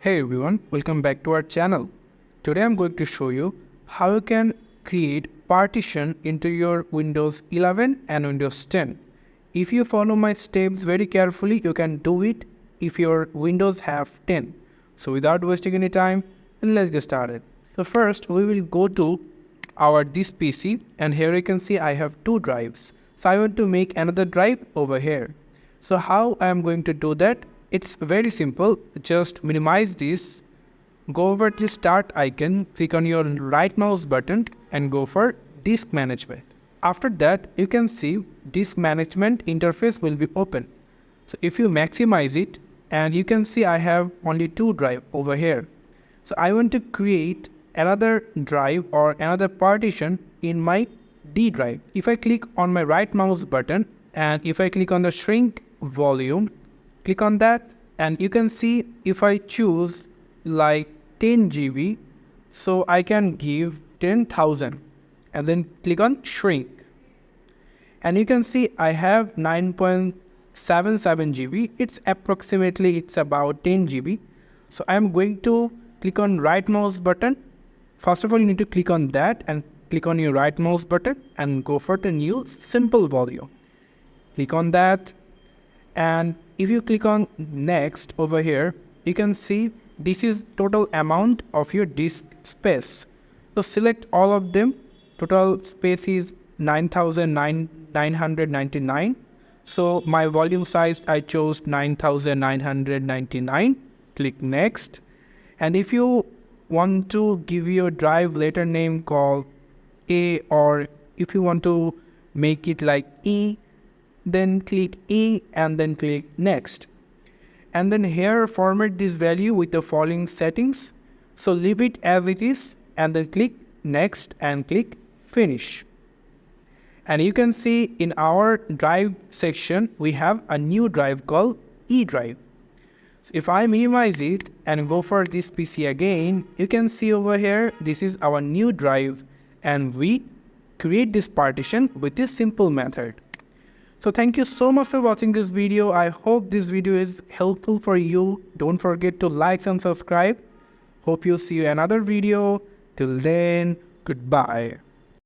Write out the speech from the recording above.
Hey everyone, welcome back to our channel. Today I'm going to show you how you can create partition into your Windows 11 and Windows 10. If you follow my steps very carefully, you can do it if your Windows have 10. So without wasting any time, let's get started. So first we will go to our this PC, and here you can see I have two drives. So I want to make another drive over here. So how I am going to do that? It's very simple. Just minimize this, go over to start icon, click on your right mouse button and go for disk management. After that, you can see disk management interface will be open. So if you maximize it, and you can see I have only two drive over here. So I want to create another drive or another partition in my D drive. If I click on my right mouse button and if I click on the shrink volume, click on that, and you can see if I choose like 10 GB, so I can give 10,000 and then click on shrink. And you can see I have 9.77 GB. It's about 10 GB. So I'm going to click on right mouse button. First of all, you need to click on that and click on your right mouse button and go for the new simple volume. Click on that. And if you click on next over here, you can see this is total amount of your disk space. So select all of them. Total space is 9,999. So my volume size, I chose 9,999. Click next. And if you want to give your drive later name called A, or if you want to make it like E, then click E and then click next. And then here format this value with the following settings. So leave it as it is and then click next and click finish. And you can see in our drive section we have a new drive called E drive. So if I minimize it and go for this PC again, you can see over here this is our new drive, and we create this partition with this simple method. So thank you so much for watching this video. I hope this video is helpful for you. Don't forget to like and subscribe. Hope you'll see you in another video. Till then, goodbye.